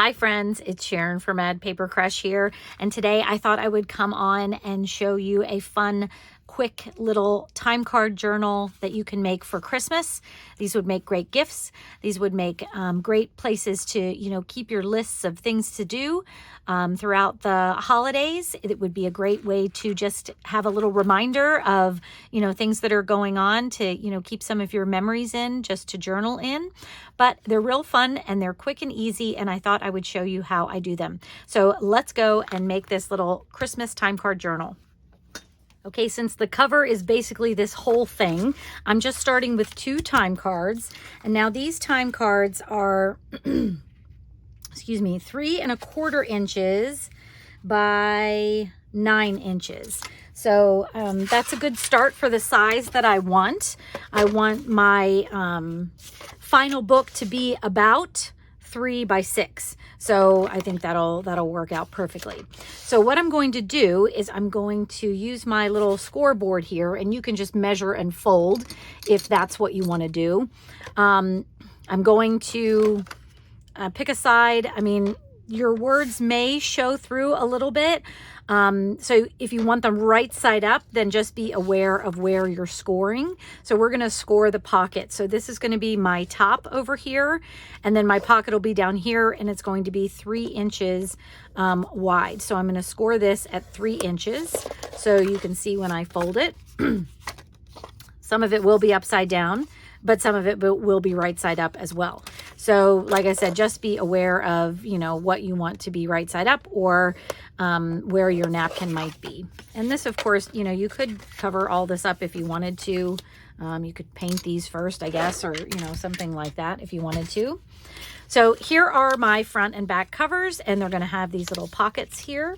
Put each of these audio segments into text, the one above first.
Hi friends, it's Sharon from Mad Paper Crush here, and today I thought I would come on and show you a fun, quick little time card journal that you can make for Christmas. These would make great gifts. These would make great places to, keep your lists of things to do throughout the holidays. It would be a great way to just have a little reminder of, things that are going on to, keep some of your memories in, just to journal in. But they're real fun and they're quick and easy, and I thought I would show you how I do them. So let's go and make this little Christmas time card journal. Okay, since the cover is basically this whole thing, I'm just starting with 2 time cards. And now these time cards are, 3¼ inches by 9 inches. So that's a good start for the size that I want. I want my final book to be about 3 by 6. So I think that'll work out perfectly. So what I'm going to do is I'm going to use my little scoreboard here, and you can just measure and fold if that's what you want to do. I'm going to pick a side. I mean, your words may show through a little bit. So if you want them right side up, then just be aware of where you're scoring. So we're going to score the pocket. So this is going to be my top over here, and then my pocket will be down here, and it's going to be 3 inches wide. So I'm going to score this at 3 inches. So you can see when I fold it, some of it will be upside down, but some of it will be right side up as well. So like I said, just be aware of, what you want to be right side up, or where your napkin might be. And this, of course, you could cover all this up if you wanted to. You could paint these first, I guess, or, something like that if you wanted to. So here are my front and back covers, and they're going to have these little pockets here.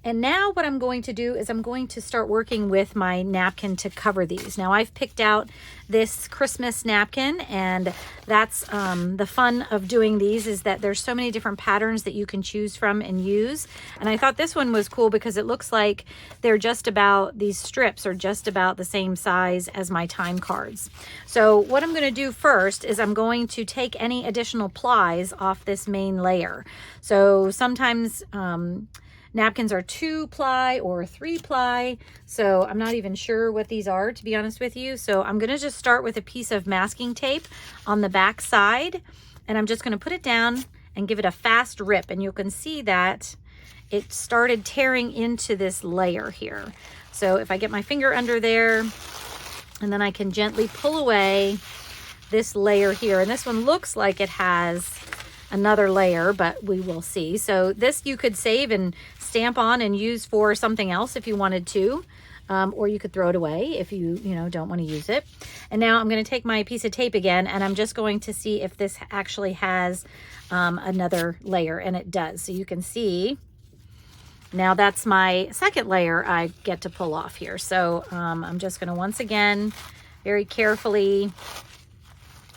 And now what I'm going to do is I'm going to start working with my napkin to cover these. Now I've picked out this Christmas napkin, and that's the fun of doing these, is that there's so many different patterns that you can choose from and use. And I thought this one was cool because it looks like these strips are just about the same size as my time cards. So what I'm going to do first is I'm going to take any additional plies off this main layer. So sometimes napkins are 2-ply or 3-ply, so I'm not even sure what these are, to be honest with you. So I'm going to just start with a piece of masking tape on the back side, and I'm just going to put it down and give it a fast rip, and you can see that it started tearing into this layer here. So if I get my finger under there, and then I can gently pull away this layer here, and this one looks like it has another layer, but we will see. So this you could save and stamp on and use for something else if you wanted to, or you could throw it away if you don't want to use it. And now I'm going to take my piece of tape again, and I'm just going to see if this actually has another layer, and it does. So you can see now that's my second layer I get to pull off here. So I'm just going to once again very carefully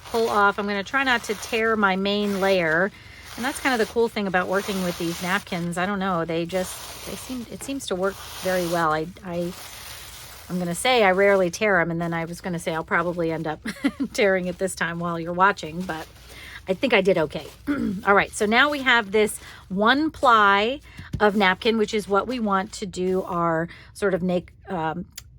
pull off. I'm going to try not to tear my main layer, and that's kind of the cool thing about working with these napkins. I don't know, it seems to work very well. I'm going to say I rarely tear them, and then I was going to say I'll probably end up tearing it this time while you're watching, but I think I did okay. All right, so now we have this 1-ply of napkin, which is what we want to do our sort of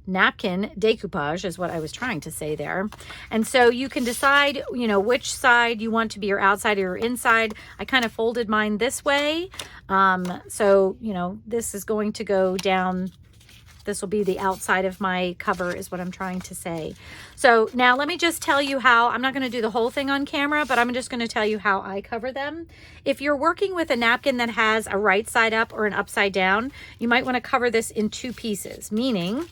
napkin decoupage, is what I was trying to say there. And so you can decide, which side you want to be your outside or your inside. I kind of folded mine this way. So, this is going to go down. This will be the outside of my cover, is what I'm trying to say. So now let me just tell you how, I'm not going to do the whole thing on camera, but I'm just going to tell you how I cover them. If you're working with a napkin that has a right side up or an upside down, you might want to cover this in 2 pieces, meaning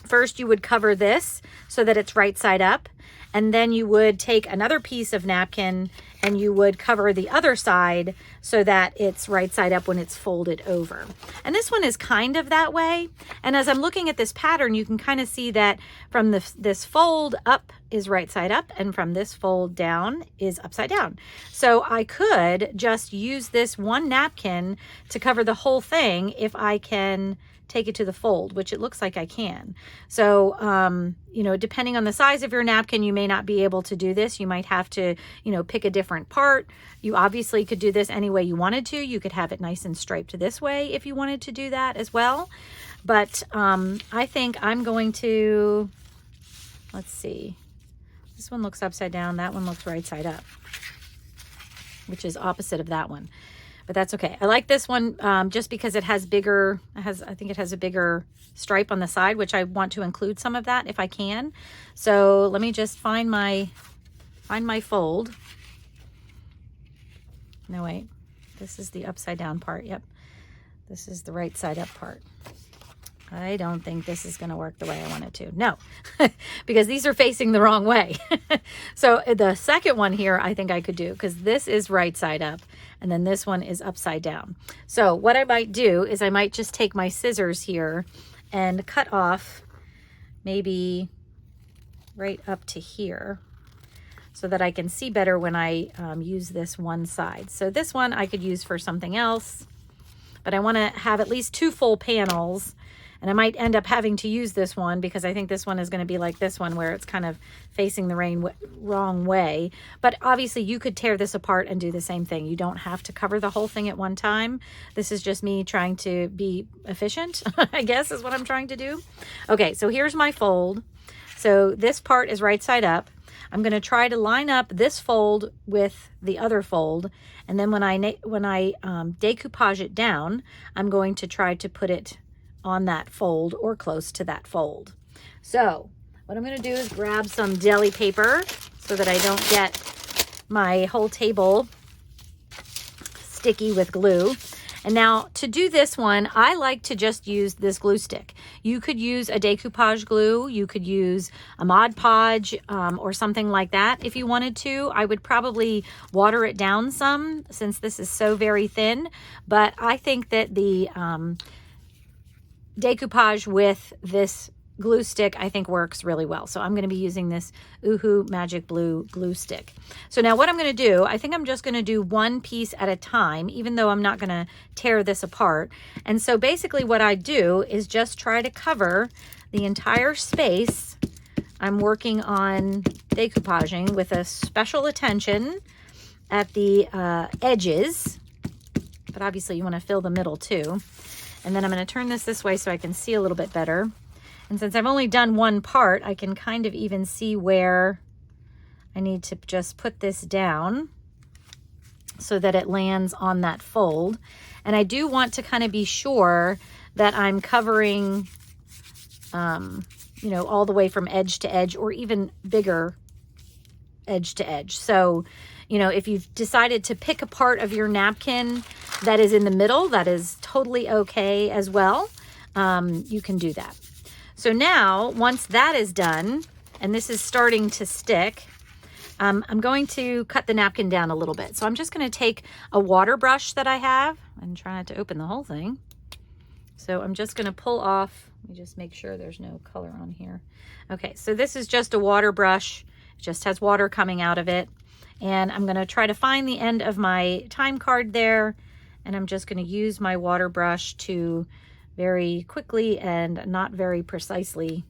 first you would cover this so that it's right side up, and then you would take another piece of napkin and you would cover the other side so that it's right side up when it's folded over. And this one is kind of that way. And as I'm looking at this pattern, you can kind of see that from this fold up is right side up, and from this fold down is upside down. So I could just use this one napkin to cover the whole thing if I can take it to the fold, which it looks like I can. So, you know, depending on the size of your napkin, you may not be able to do this. You might have to, you know, pick a different part. You obviously could do this any way you wanted to. You could have it nice and striped this way if you wanted to do that as well. But I think I'm going to, let's see. This one looks upside down. That one looks right side up, which is opposite of that one. But that's okay. I like this one just because it has bigger, I think it has a bigger stripe on the side, which I want to include some of that if I can. So let me just find my fold. No, wait, this is the upside down part. Yep. This is the right side up part. I don't think this is going to work the way I want it to. No, because these are facing the wrong way. So the second one here, I think I could do, because this is right side up and then this one is upside down. So what I might do is I might just take my scissors here and cut off maybe right up to here so that I can see better when I use this one side. So this one I could use for something else, but I want to have at least 2 full panels. And I might end up having to use this one because I think this one is going to be like this one where it's kind of facing the wrong way. But obviously you could tear this apart and do the same thing. You don't have to cover the whole thing at one time. This is just me trying to be efficient, I guess is what I'm trying to do. Okay, so here's my fold. So this part is right side up. I'm going to try to line up this fold with the other fold. And then when I decoupage it down, I'm going to try to put it on that fold or close to that fold. So what I'm going to do is grab some deli paper so that I don't get my whole table sticky with glue. And now to do this one, I like to just use this glue stick. You could use a decoupage glue. You could use a Mod Podge or something like that if you wanted to. I would probably water it down some since this is so very thin. But I think that the decoupage with this glue stick I think works really well. So I'm going to be using this Oohoo Magic Blue glue stick. So now what I'm going to do, I think I'm just going to do one piece at a time, even though I'm not going to tear this apart. And so basically what I do is just try to cover the entire space I'm working on decoupaging with a special attention at the edges, but obviously you want to fill the middle too. And then I'm going to turn this way so I can see a little bit better. And since I've only done one part, I can kind of even see where I need to just put this down so that it lands on that fold. And I do want to kind of be sure that I'm covering, you know, all the way from edge to edge or even bigger edge to edge. So, you know, if you've decided to pick a part of your napkin that is in the middle, that is totally okay as well. You can do that. So now, once that is done, and this is starting to stick, I'm going to cut the napkin down a little bit. So I'm just going to take a water brush that I have and try not to open the whole thing. So I'm just going to pull off, let me just make sure there's no color on here. Okay, so this is just a water brush. It just has water coming out of it. And I'm going to try to find the end of my time card there. And I'm just going to use my water brush to very quickly and not very precisely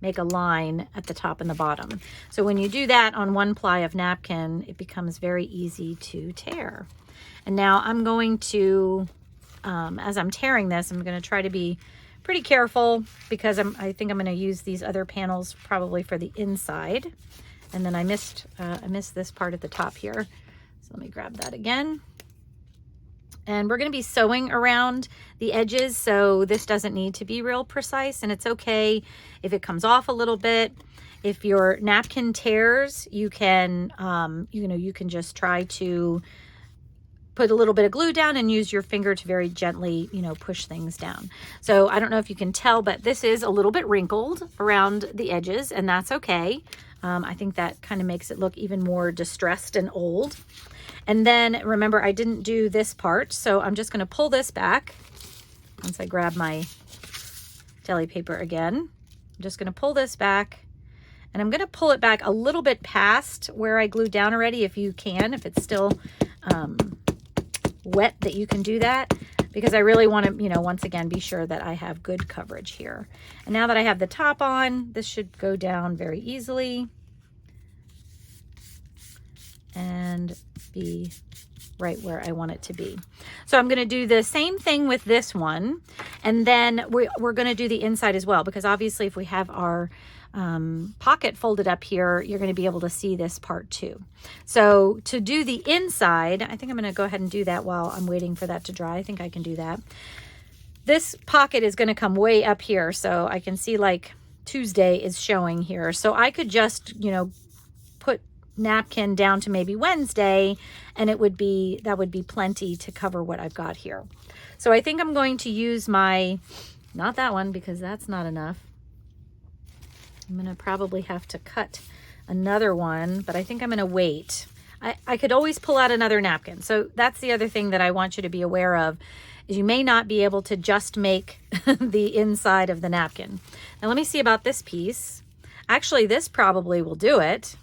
make a line at the top and the bottom. So when you do that on one ply of napkin, it becomes very easy to tear. And now I'm going to, as I'm tearing this, I'm going to try to be pretty careful because I think I'm going to use these other panels probably for the inside. And then I missed this part at the top here. So let me grab that again. And we're going to be sewing around the edges, so this doesn't need to be real precise, and it's okay if it comes off a little bit. If your napkin tears, you can, you can just try to put a little bit of glue down and use your finger to very gently, push things down. So I don't know if you can tell, but this is a little bit wrinkled around the edges, and that's okay. I think that kind of makes it look even more distressed and old. And then remember, I didn't do this part, so I'm just going to pull this back. Once I grab my deli paper again, I'm just going to pull this back, and I'm going to pull it back a little bit past where I glued down already, if you can, if it's still wet, that you can do that. because I really want to, you know, once again, be sure that I have good coverage here. And now that I have the top on, this should go down very easily and be right where I want it to be. So I'm going to do the same thing with this one, and then we're going to do the inside as well, because obviously if we have our pocket folded up here, you're going to be able to see this part too. So to do the inside, I think I'm going to go ahead and do that while I'm waiting for that to dry. I think I can do that. This pocket is going to come way up here, so I can see like Tuesday is showing here. So I could just, you know, put napkin down to maybe Wednesday, and that would be plenty to cover what I've got here. So I think I'm going to use my, not that one, because that's not enough. I'm going to probably have to cut another one, but I think I'm going to wait. I could always pull out another napkin. So that's the other thing that I want you to be aware of, is you may not be able to just make the inside of the napkin. Now let me see about this piece. Actually, this probably will do it,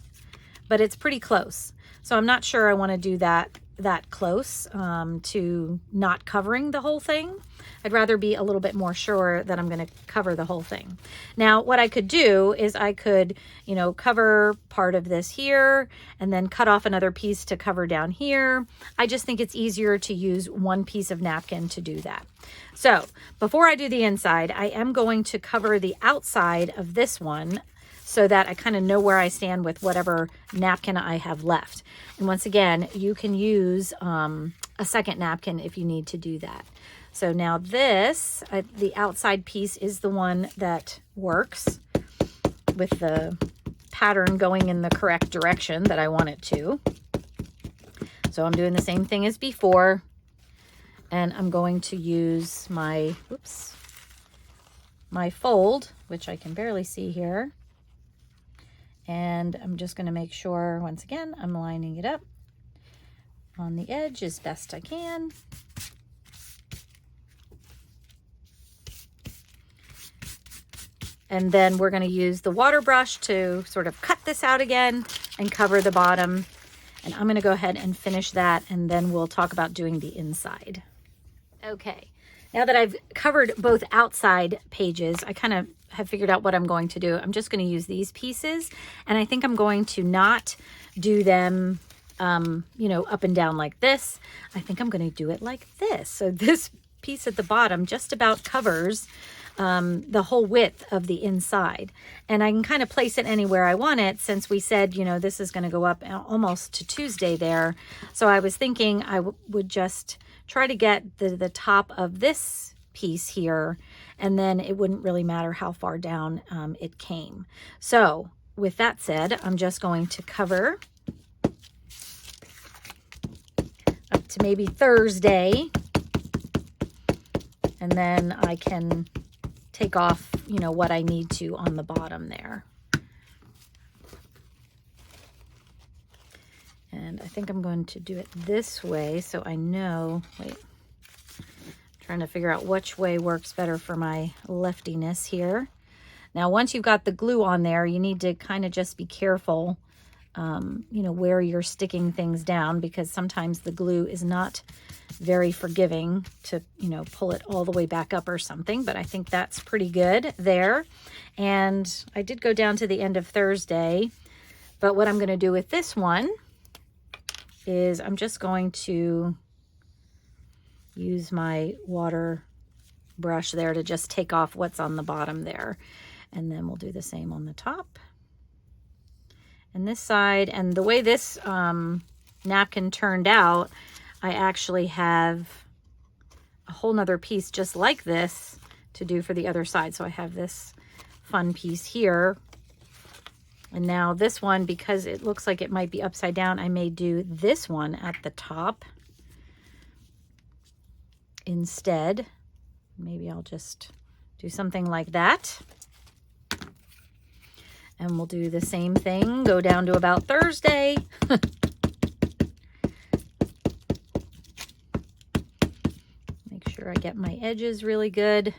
but it's pretty close. So I'm not sure I want to do that close to not covering the whole thing. I'd rather be a little bit more sure that I'm going to cover the whole thing. Now, what I could do is I could, you know, cover part of this here and then cut off another piece to cover down here. I just think it's easier to use one piece of napkin to do that. So before I do the inside, I am going to cover the outside of this one so that I kind of know where I stand with whatever napkin I have left. And once again, you can use a second napkin if you need to do that. So now this, the outside piece is the one that works with the pattern going in the correct direction that I want it to. So I'm doing the same thing as before, and I'm going to use my, my fold, which I can barely see here. And I'm just going to make sure, once again, I'm lining it up on the edge as best I can. And then we're going to use the water brush to sort of cut this out again and cover the bottom. And I'm going to go ahead and finish that, and then we'll talk about doing the inside. Okay, now that I've covered both outside pages, I kind of have figured out what I'm going to do. I'm just going to use these pieces, and I think I'm going to not do them, you know, up and down like this. I think I'm going to do it like this. So this piece at the bottom just about covers the whole width of the inside, and I can kind of place it anywhere I want it, since we said, you know, this is going to go up almost to Tuesday there. So I was thinking I would just try to get the top of this piece here, and then it wouldn't really matter how far down it came. So with that said, I'm just going to cover up to maybe Thursday, and then I can take off, you know, what I need to on the bottom there. And I think I'm going to do it this way so I know, trying to figure out which way works better for my leftiness here. Now, once you've got the glue on there, you need to kind of just be careful, you know, where you're sticking things down, because sometimes the glue is not very forgiving to, you know, pull it all the way back up or something. But I think that's pretty good there. And I did go down to the end of Thursday, but what I'm going to do with this one is I'm just going to use my water brush there to just take off what's on the bottom there. And then we'll do the same on the top and this side. And the way this napkin turned out, I actually have a whole nother piece just like this to do for the other side. So I have this fun piece here. And now this one, because it looks like it might be upside down, I may do this one at the top instead. Maybe I'll just do something like that. And we'll do the same thing, go down to about Thursday. Make sure I get my edges really good.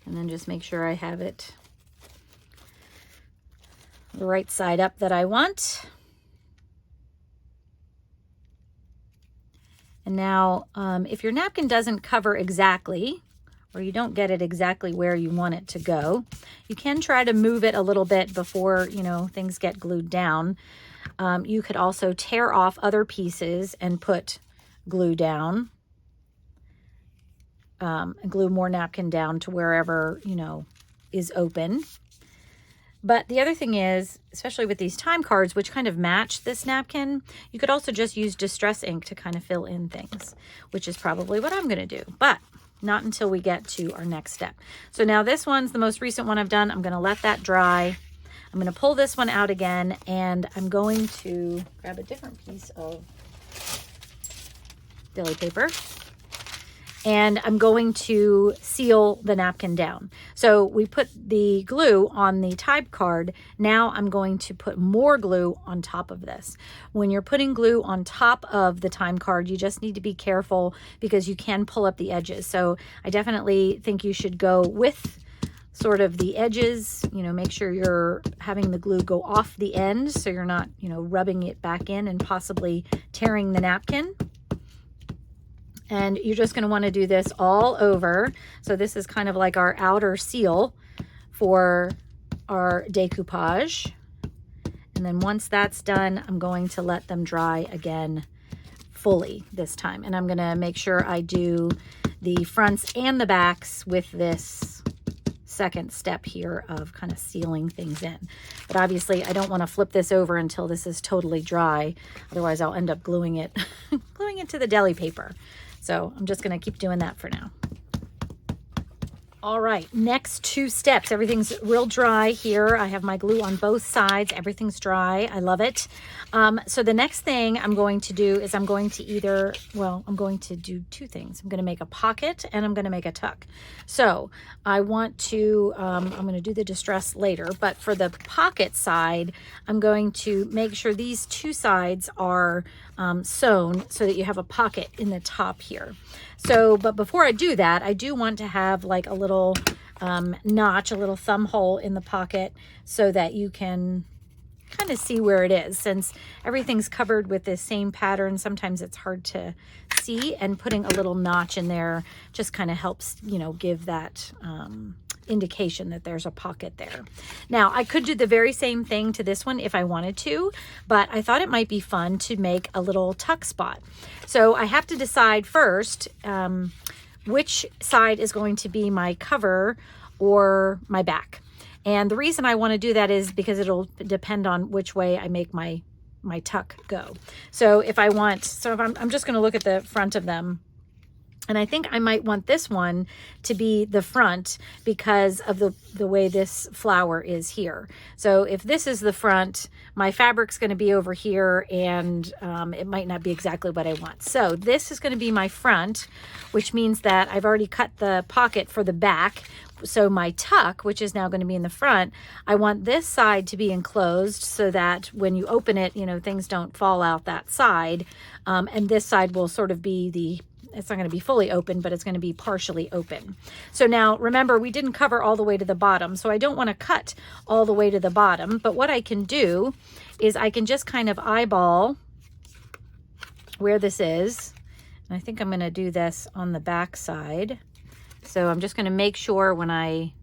And then just make sure I have it the right side up that I want. And now, if your napkin doesn't cover exactly, or you don't get it exactly where you want it to go, you can try to move it a little bit before, you know, things get glued down. You could also tear off other pieces and put glue down, glue more napkin down to wherever, you know, is open. But the other thing is, especially with these time cards, which kind of match this napkin, you could also just use distress ink to kind of fill in things, which is probably what I'm going to do, but not until we get to our next step. So now this one's the most recent one I've done. I'm going to let that dry. I'm going to pull this one out again, and I'm going to grab a different piece of deli paper. And I'm going to seal the napkin down. So we put the glue on the type card. Now I'm going to put more glue on top of this. When you're putting glue on top of the time card, you just need to be careful because you can pull up the edges. So I definitely think you should go with sort of the edges, you know, make sure you're having the glue go off the end so you're not, you know, rubbing it back in and possibly tearing the napkin. And you're just going to want to do this all over. So this is kind of like our outer seal for our decoupage. And then once that's done, I'm going to let them dry again fully this time. And I'm going to make sure I do the fronts and the backs with this second step here of kind of sealing things in. But obviously I don't want to flip this over until this is totally dry. Otherwise I'll end up gluing it, gluing it to the deli paper. So I'm just going to keep doing that for now. All right, next two steps. Everything's real dry here. I have my glue on both sides. Everything's dry. I love it. So the next thing I'm going to do is I'm going to I'm going to do two things. I'm going to make a pocket and I'm going to make a tuck. So I want to, I'm going to do the distress later, but for the pocket side, I'm going to make sure these two sides are sewn so that you have a pocket in the top here. So, but before I do that, I do want to have like a little notch, a little thumb hole in the pocket so that you can kind of see where it is. Since everything's covered with this same pattern, sometimes it's hard to see, and putting a little notch in there just kind of helps, you know, give that indication that there's a pocket there. Now, I could do the very same thing to this one if I wanted to, but I thought it might be fun to make a little tuck spot. So I have to decide first which side is going to be my cover or my back. And the reason I want to do that is because it'll depend on which way I make my tuck go. So if I'm just going to look at the front of them. And I think I might want this one to be the front because of the way this flower is here. So if this is the front, my fabric's going to be over here, and it might not be exactly what I want. So this is going to be my front, which means that I've already cut the pocket for the back. So my tuck, which is now going to be in the front, I want this side to be enclosed so that when you open it, you know, things don't fall out that side. And this side will sort of be it's not going to be fully open, but it's going to be partially open. So now remember, we didn't cover all the way to the bottom, so I don't want to cut all the way to the bottom. But what I can do is I can just kind of eyeball where this is. And I think I'm going to do this on the back side. So I'm just going to make sure when I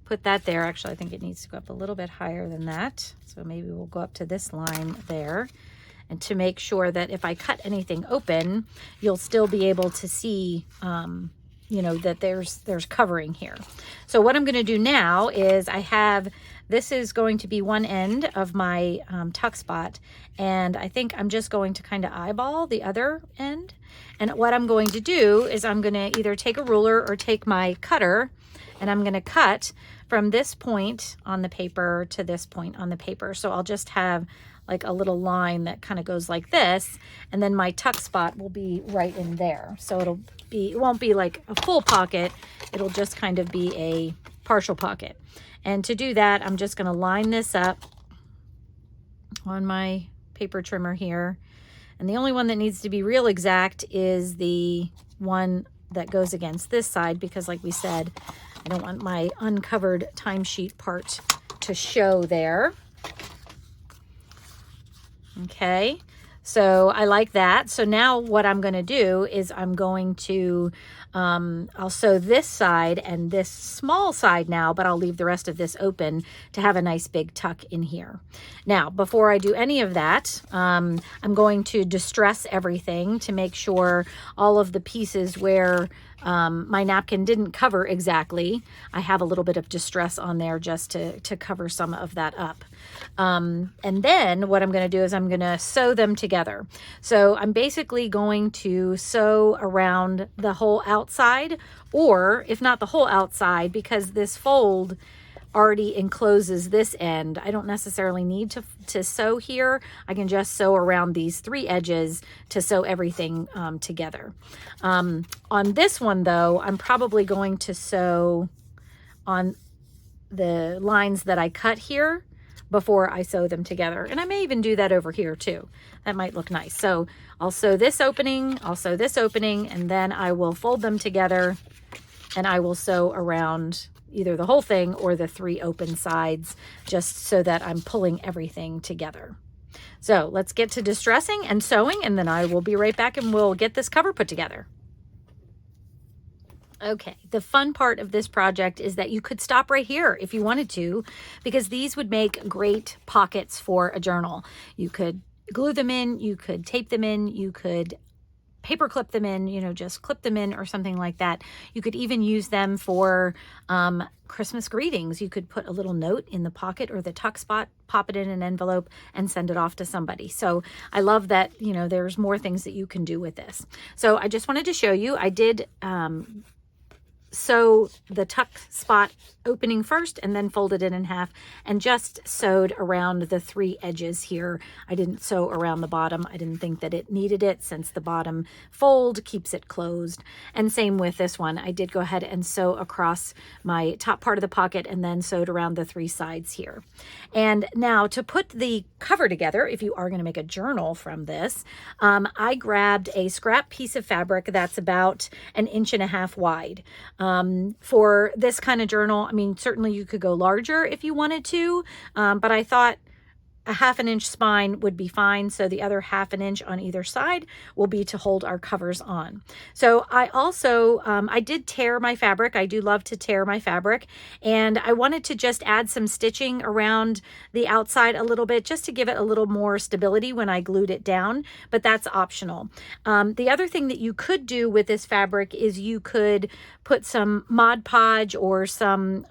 put that there, actually I think it needs to go up a little bit higher than that. So maybe we'll go up to this line there. And to make sure that if I cut anything open, you'll still be able to see, you know, that there's covering here. So what I'm going to do now is this is going to be one end of my tuck spot. And I think I'm just going to kind of eyeball the other end. And what I'm going to do is I'm going to either take a ruler or take my cutter, and I'm going to cut from this point on the paper to this point on the paper. So I'll just have like a little line that kind of goes like this, and then my tuck spot will be right in there. So it won't be like a full pocket, it'll just kind of be a partial pocket. And to do that, I'm just going to line this up on my paper trimmer here. And the only one that needs to be real exact is the one that goes against this side, because like we said, I don't want my uncovered timesheet part to show there. Okay, So I like that. So now what I'm going to do is I'm going to, I'll sew this side and this small side now, but I'll leave the rest of this open to have a nice big tuck in here. Now, before I do any of that, I'm going to distress everything to make sure all of the pieces where my napkin didn't cover exactly, I have a little bit of distress on there just to cover some of that up. And then what I'm going to do is I'm going to sew them together. So I'm basically going to sew around the whole outside, or if not the whole outside, because this fold already encloses this end, I don't necessarily need to sew here. I can just sew around these 3 edges to sew everything together. On this one though, I'm probably going to sew on the lines that I cut here before I sew them together. And I may even do that over here too. That might look nice. So I'll sew this opening, I'll sew this opening, and then I will fold them together and I will sew around either the whole thing or the 3 open sides, just so that I'm pulling everything together. So let's get to distressing and sewing, and then I will be right back and we'll get this cover put together. Okay, the fun part of this project is that you could stop right here if you wanted to, because these would make great pockets for a journal. You could glue them in, you could tape them in, you could paper clip them in, you know, just clip them in or something like that. You could even use them for Christmas greetings. You could put a little note in the pocket or the tuck spot, pop it in an envelope, and send it off to somebody. So I love that, you know, there's more things that you can do with this. So I just wanted to show you, I did sew the tuck spot opening first and then folded it in half and just sewed around the 3 edges here. I didn't sew around the bottom. I didn't think that it needed it, since the bottom fold keeps it closed. And same with this one. I did go ahead and sew across my top part of the pocket and then sewed around the 3 sides here. And now to put the cover together, if you are going to make a journal from this, I grabbed a scrap piece of fabric that's about 1.5 inches wide. For this kind of journal, I mean, certainly you could go larger if you wanted to, but I thought a 1/2 inch spine would be fine. So the other 1/2 inch on either side will be to hold our covers on. So I also, I did tear my fabric. I do love to tear my fabric. And I wanted to just add some stitching around the outside a little bit, just to give it a little more stability when I glued it down, but that's optional. The other thing that you could do with this fabric is you could put some Mod Podge or some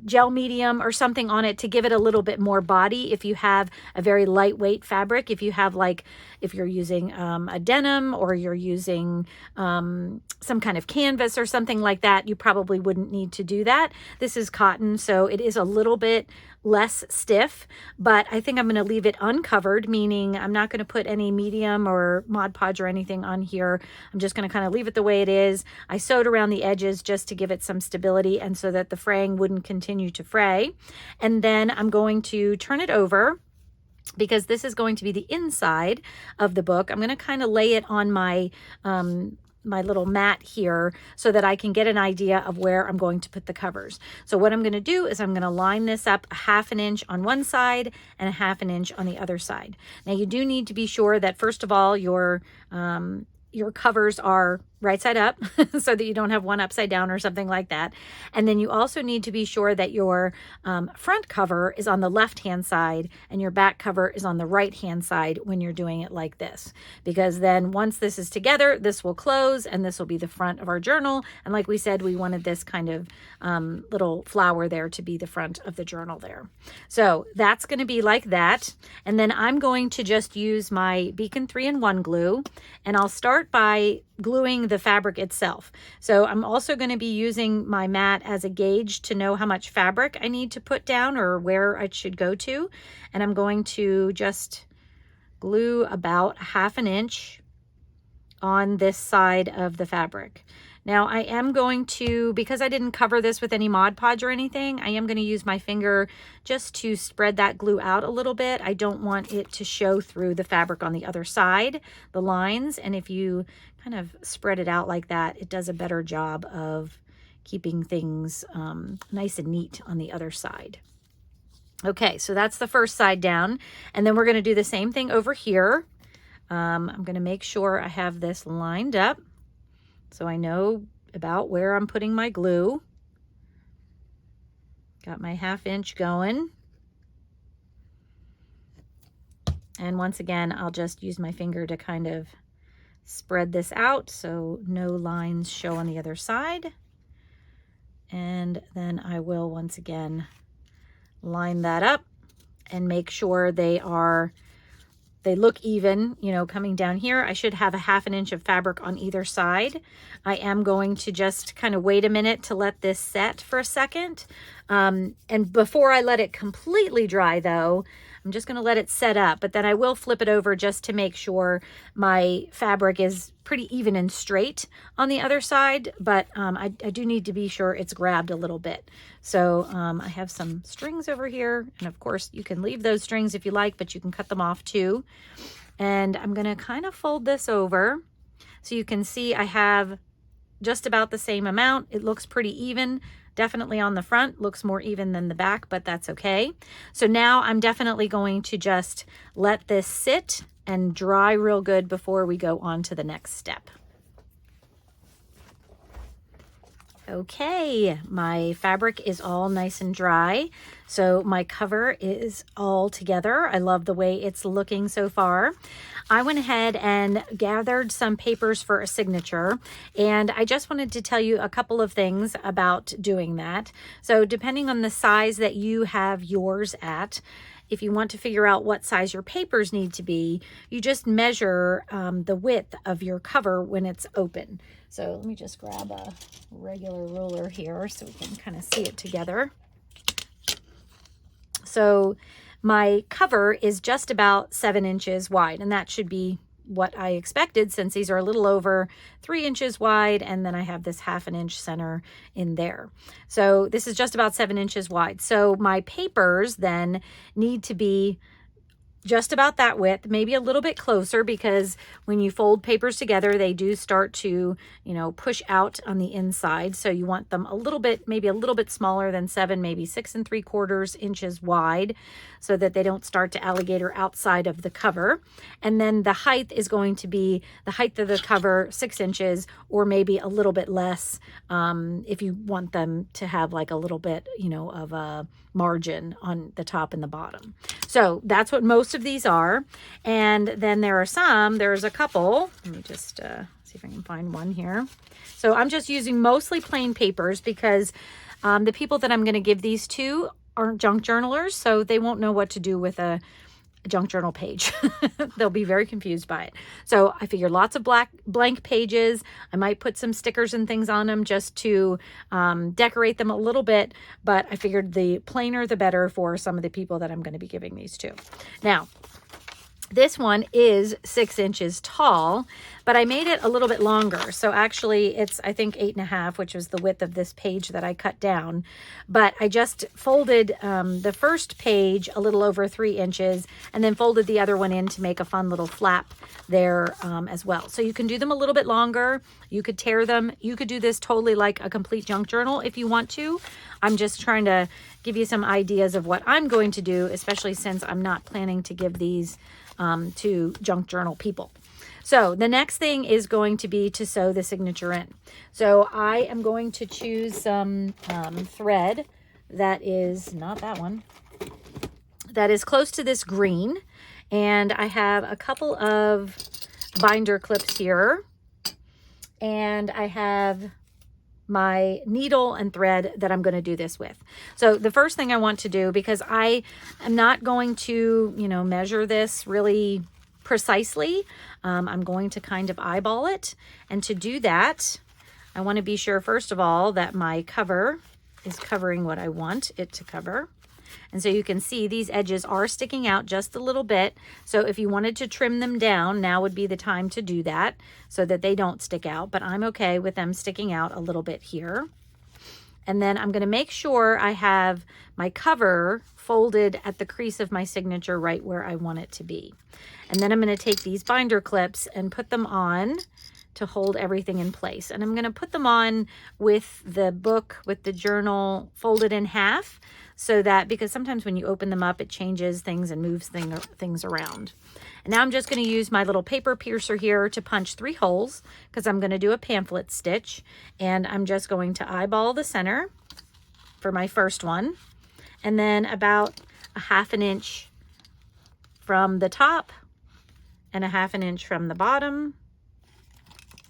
gel medium or something on it to give it a little bit more body. If you have a very lightweight fabric, if you have like, if you're using a denim or you're using some kind of canvas or something like that, you probably wouldn't need to do that. This is cotton, so it is a little bit less stiff, but I think I'm going to leave it uncovered, meaning I'm not going to put any medium or Mod Podge or anything on here. I'm just going to kind of leave it the way it is. I sewed around the edges just to give it some stability and so that the fraying wouldn't continue to fray. And then I'm going to turn it over, because this is going to be the inside of the book. I'm going to kind of lay it on my my little mat here so that I can get an idea of where I'm going to put the covers. So what I'm going to do is I'm going to line this up 1/2 inch on one side and 1/2 inch on the other side. Now you do need to be sure that, first of all, your covers are right side up so that you don't have one upside down or something like that. And then you also need to be sure that your front cover is on the left-hand side and your back cover is on the right-hand side when you're doing it like this. Because then once this is together, this will close and this will be the front of our journal. And like we said, we wanted this kind of little flower there to be the front of the journal there. So that's going to be like that. And then I'm going to just use my Beacon 3-in-1 glue, and I'll start by gluing the fabric itself. So I'm also going to be using my mat as a gauge to know how much fabric I need to put down or where I should go to. And I'm going to just glue about 1/2 inch on this side of the fabric. Now I am going to, because I didn't cover this with any Mod Podge or anything, I am going to use my finger just to spread that glue out a little bit. I don't want it to show through the fabric on the other side, the lines. And if you kind of spread it out like that, it does a better job of keeping things nice and neat on the other side. Okay, so that's the first side down. And then we're going to do the same thing over here. I'm going to make sure I have this lined up so I know about where I'm putting my glue. Got my 1/2 inch going. And once again, I'll just use my finger to kind of spread this out so no lines show on the other side. And then I will once again line that up and make sure they look even, you know, coming down here. I should have a 1/2 inch of fabric on either side. I am going to just kind of wait a minute to let this set for a second. And before I let it completely dry though, I'm just going to let it set up, but then I will flip it over just to make sure my fabric is pretty even and straight on the other side. But I do need to be sure it's grabbed a little bit. So I have some strings over here, and of course you can leave those strings if you like, but you can cut them off too. And I'm going to kind of fold this over so you can see I have just about the same amount. It looks pretty even. Definitely on the front, looks more even than the back, but that's okay. So now I'm definitely going to just let this sit and dry real good before we go on to the next step. Okay, my fabric is all nice and dry. So my cover is all together. I love the way it's looking so far. I went ahead and gathered some papers for a signature, and I just wanted to tell you a couple of things about doing that. So depending on the size that you have yours at, if you want to figure out what size your papers need to be, you just measure the width of your cover when it's open. So let me just grab a regular ruler here so we can kind of see it together. So my cover is just about 7 inches wide, and that should be what I expected since these are a little over 3 inches wide, and then I have this 1/2 inch center in there. So this is just about 7 inches wide. So my papers then need to be just about that width, maybe a little bit closer, because when you fold papers together, they do start to, you know, push out on the inside. So you want them a little bit, maybe a little bit smaller than 7, maybe 6 3/4 inches wide, so that they don't start to alligator outside of the cover. And then the height is going to be the height of the cover, 6 inches, or maybe a little bit less if you want them to have like a little bit, you know, of a margin on the top and the bottom. So that's what most of these are. And then there's a couple. Let me just see if I can find one here. So I'm just using mostly plain papers because the people that I'm going to give these to aren't junk journalers, so they won't know what to do with a junk journal page. They'll be very confused by it. So I figured lots of blank pages. I might put some stickers and things on them just to decorate them a little bit, but I figured the plainer the better for some of the people that I'm going to be giving these to. Now, this one is 6 inches tall, but I made it a little bit longer. So actually it's, I think, 8.5, which was the width of this page that I cut down. But I just folded the first page a little over 3 inches and then folded the other one in to make a fun little flap there as well. So you can do them a little bit longer. You could tear them. You could do this totally like a complete junk journal if you want to. I'm just trying to give you some ideas of what I'm going to do, especially since I'm not planning to give these to junk journal people. So the next thing is going to be to sew the signature in. So I am going to choose some thread that is not that one, that is close to this green. And I have a couple of binder clips here, and I have my needle and thread that I'm going to do this with. So the first thing I want to do, because I am not going to, you know, measure this really precisely, I'm going to kind of eyeball it. And to do that, I want to be sure, first of all, that my cover is covering what I want it to cover. And so you can see these edges are sticking out just a little bit. So if you wanted to trim them down, now would be the time to do that so that they don't stick out. But I'm okay with them sticking out a little bit here. And then I'm going to make sure I have my cover folded at the crease of my signature right where I want it to be. And then I'm going to take these binder clips and put them on to hold everything in place. And I'm going to put them on with the book, with the journal folded in half, so that, because sometimes when you open them up, it changes things and moves things around. And now I'm just going to use my little paper piercer here to punch 3 holes, because I'm going to do a pamphlet stitch. And I'm just going to eyeball the center for my first one, and then about a 1/2 inch from the top and a 1/2 inch from the bottom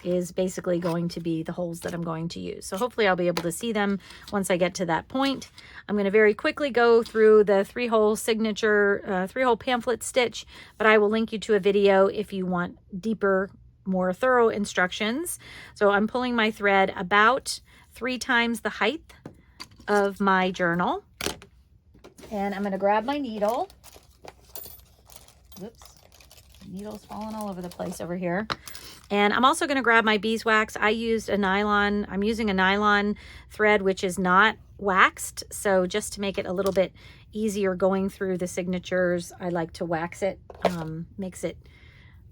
is basically going to be the holes that I'm going to use. So hopefully I'll be able to see them once I get to that point. I'm going to very quickly go through the 3-hole signature, 3-hole pamphlet stitch, but I will link you to a video if you want deeper, more thorough instructions. So I'm pulling my thread about 3 times the height of my journal, and I'm going to grab my needle. Whoops, needle's falling all over the place over here. And I'm also going to grab my beeswax. I'm using a nylon thread, which is not waxed. So just to make it a little bit easier going through the signatures, I like to wax it. Makes it,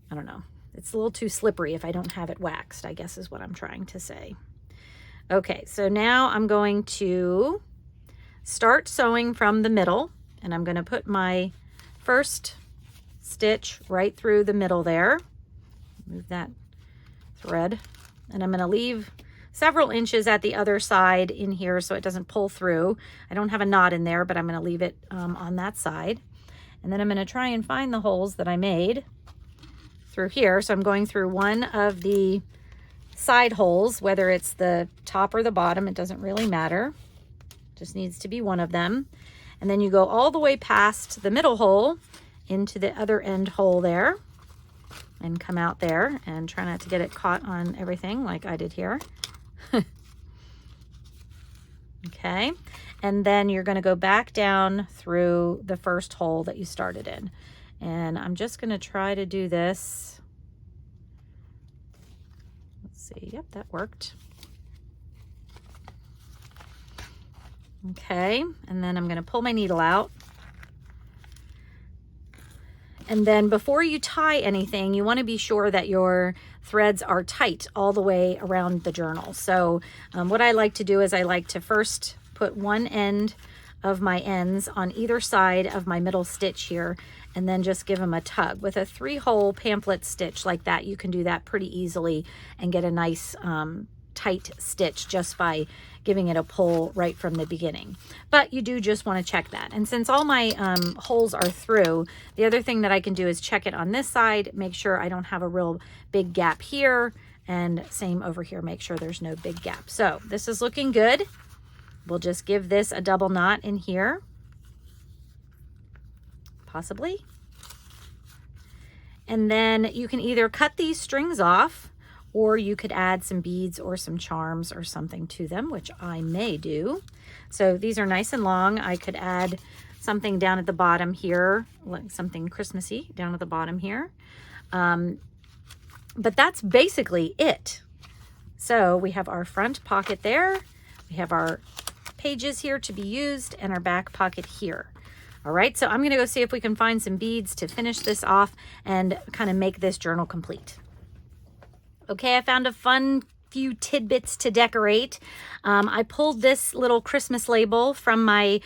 I don't know, it's a little too slippery if I don't have it waxed, I guess is what I'm trying to say. Okay, so now I'm going to start sewing from the middle, and I'm going to put my first stitch right through the middle there. Move that thread, and I'm going to leave several inches at the other side in here so it doesn't pull through. I don't have a knot in there, but I'm going to leave it on that side. And then I'm going to try and find the holes that I made through here. So I'm going through one of the side holes, whether it's the top or the bottom, it doesn't really matter. Just needs to be one of them. And then you go all the way past the middle hole into the other end hole there, and come out there, and try not to get it caught on everything like I did here. Okay, and then you're going to go back down through the first hole that you started in. And I'm just going to try to do this. Let's see, yep, that worked. Okay, and then I'm going to pull my needle out. And then before you tie anything, you want to be sure that your threads are tight all the way around the journal. So what I like to do is I like to first put one end of my ends on either side of my middle stitch here, and then just give them a tug. With a 3-hole pamphlet stitch like that, you can do that pretty easily and get a nice tight stitch just by giving it a pull right from the beginning. But you do just want to check that. And since all my holes are through, the other thing that I can do is check it on this side, make sure I don't have a real big gap here, and same over here, make sure there's no big gap. So this is looking good. We'll just give this a double knot in here, possibly. And then you can either cut these strings off, or you could add some beads or some charms or something to them, which I may do. So these are nice and long. I could add something down at the bottom here, like something Christmassy down at the bottom here. But that's basically it. So we have our front pocket there. We have our pages here to be used, and our back pocket here. All right, so I'm gonna go see if we can find some beads to finish this off and kind of make this journal complete. Okay, I found a fun few tidbits to decorate. I pulled this little Christmas label from my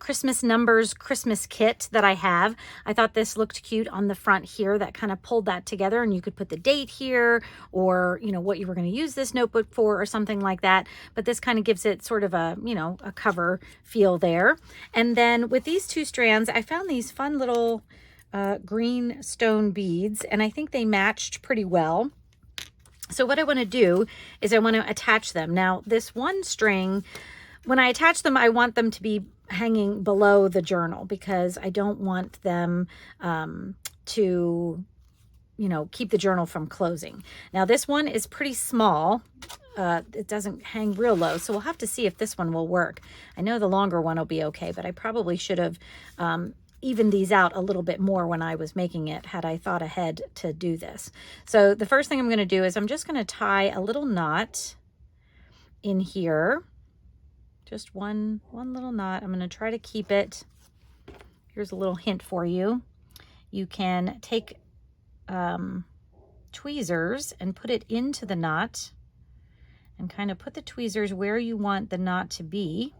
Christmas Numbers Christmas kit that I have. I thought this looked cute on the front here. That kind of pulled that together, and you could put the date here, or you know what you were going to use this notebook for, or something like that. But this kind of gives it sort of a, you know, a cover feel there. And then with these 2 strands, I found these fun little green stone beads, and I think they matched pretty well. So what I want to do is I want to attach them. Now this one string, when I attach them, I want them to be hanging below the journal, because I don't want them to, you know, keep the journal from closing. Now this one is pretty small. It doesn't hang real low, so we'll have to see if this one will work. I know the longer one will be okay, but I probably should have even these out a little bit more when I was making it, had I thought ahead to do this. So the first thing I'm going to do is I'm just going to tie a little knot in here. Just one little knot. I'm going to try to keep it. Here's a little hint for you. You can take tweezers and put it into the knot, and kind of put the tweezers where you want the knot to be.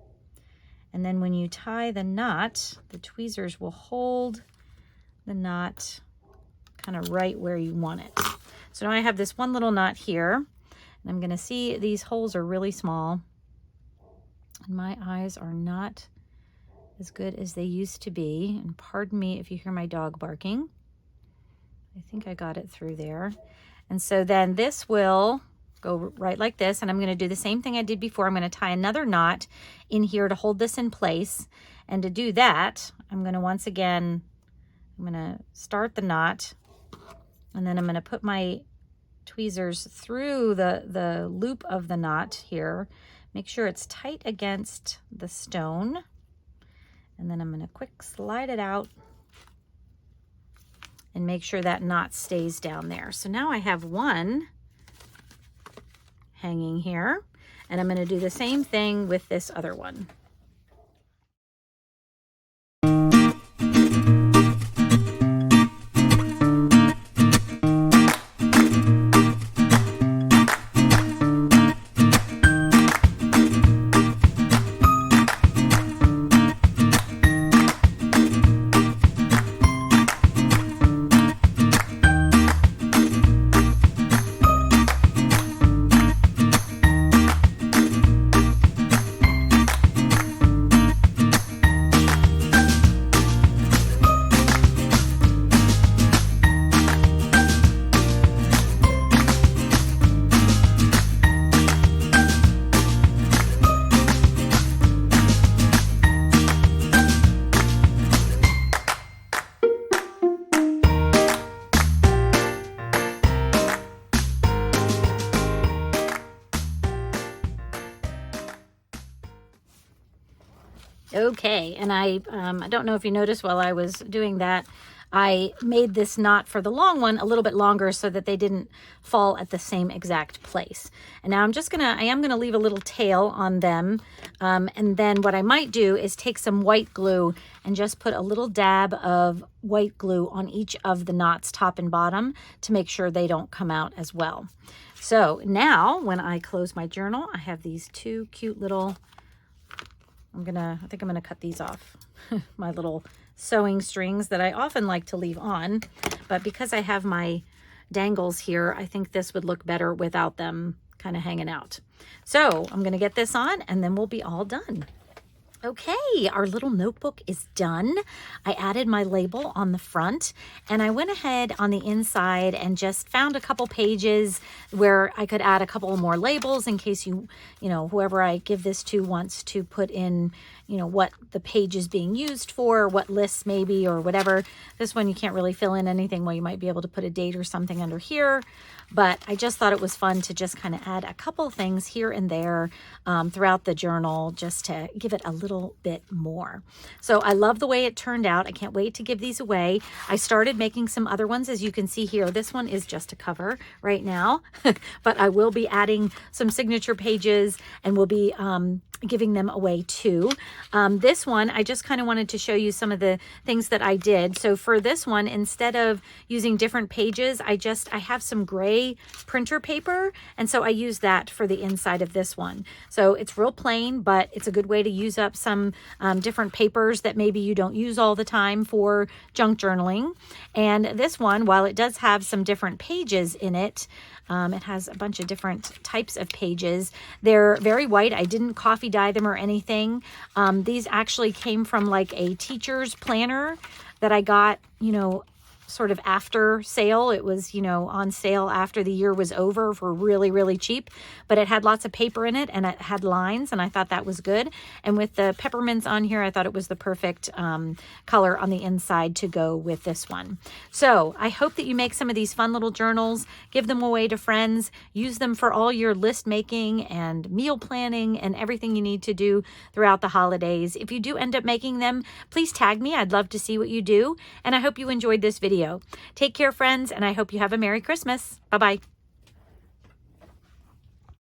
And then when you tie the knot, the tweezers will hold the knot kind of right where you want it. So now I have this one little knot here, and I'm going to see these holes are really small, and my eyes are not as good as they used to be. And pardon me if you hear my dog barking. I think I got it through there. And so then this will go right like this, and I'm going to do the same thing I did before. I'm going to tie another knot in here to hold this in place. And to do that, I'm going to once again, I'm going to start the knot, and then I'm going to put my tweezers through the loop of the knot here. Make sure it's tight against the stone. And then I'm going to quick slide it out and make sure that knot stays down there. So now I have one hanging here, and I'm going to do the same thing with this other one. Okay, and I don't know if you noticed while I was doing that, I made this knot for the long one a little bit longer so that they didn't fall at the same exact place. And now I am gonna leave a little tail on them. And then what I might do is take some white glue and just put a little dab of white glue on each of the knots, top and bottom, to make sure they don't come out as well. So now when I close my journal, I have these two cute little, I think I'm gonna cut these off. My little sewing strings that I often like to leave on, but because I have my dangles here, I think this would look better without them kind of hanging out. So I'm gonna get this on, and then we'll be all done. Okay, our little notebook is done. I added my label on the front, and I went ahead on the inside and just found a couple pages where I could add a couple more labels in case whoever I give this to wants to put in, what the page is being used for, what lists maybe, or whatever. This one you can't really fill in anything. Well, you might be able to put a date or something under here, but I just thought it was fun to just kind of add a couple things here and there throughout the journal, just to give it a little bit more. So I love the way it turned out. I can't wait to give these away. I started making some other ones, as you can see here. This one is just a cover right now, but I will be adding some signature pages, and we'll be giving them away too. This one, I just kind of wanted to show you some of the things that I did. So for this one, instead of using different pages, I have some gray printer paper, and so I use that for the inside of this one. So it's real plain, but it's a good way to use up some different papers that maybe you don't use all the time for junk journaling. And this one, while it does have some different pages in it, it has a bunch of different types of pages. They're very white. I didn't coffee dye them or anything. These actually came from like a teacher's planner that I got, sort of after sale. It was, on sale after the year was over for really, really cheap, but it had lots of paper in it, and it had lines, and I thought that was good. And with the peppermints on here, I thought it was the perfect color on the inside to go with this one. So I hope that you make some of these fun little journals, give them away to friends, use them for all your list making and meal planning and everything you need to do throughout the holidays. If you do end up making them, please tag me. I'd love to see what you do. And I hope you enjoyed this video. Take care, friends, and I hope you have a Merry Christmas. Bye-bye.